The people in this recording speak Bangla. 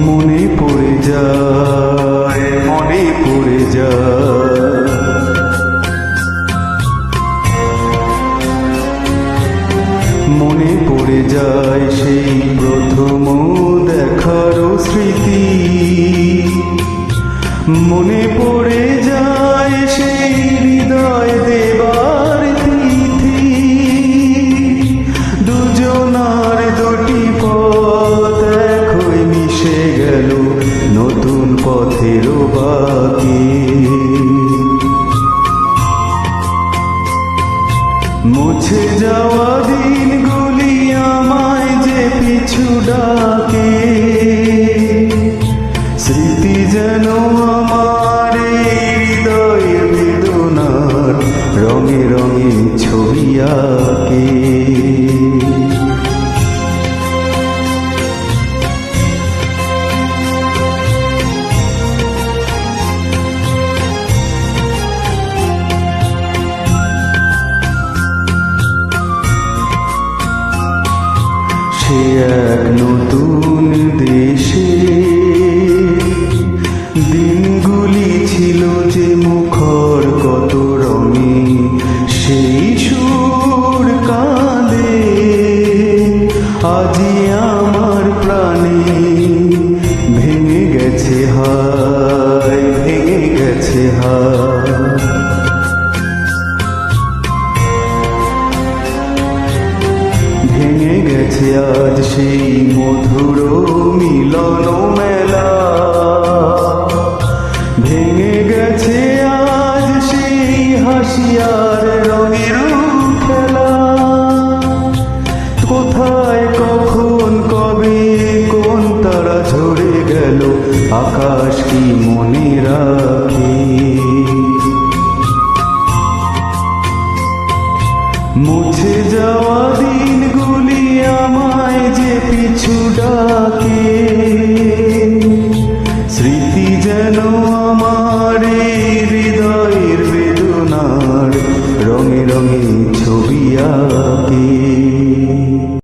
মনে পড়ে যায়, মনে পড়ে যায়, মনে পড়ে যায় সেই প্রথম দেখার স্মৃতি। মনে পড়ে যায় সেই হৃদয় দেবার তিথি। দুজনার দুটি পথ এক হয়ে মিশে গেল নতুন পথের বাকি। মুছে যাওয়া দিনগুলি আমায় যে পিছু ডাকে, স্মৃতি যেন আমার হৃদয়ের বেদনার রঙে রঙে ছবি আঁকে। সে এক নতুন দেশে দিনগুলি ছিল যে মুখর কত রঙে। সেই সুর কাঁদে আজি আমার প্রাণে। ভেঙে গেছে হায়, ভেঙে গেছে হায়, ভেঙে গেছে আজ সেই মধুর মিলন মেলা। ভেঙে গেছে আজ সেই হাসিয়ার রঙের খেলা। কোথায় কখন কবে কোন তারা ঝরে গেল, আকাশ কি মনে রাখে? মুছে যাওয়া দিনগুলি আমায় যে পিছু ডাকে, স্মৃতি যেন আমার হৃদয়ের বেদনার রঙে রঙে ছবি আঁকে।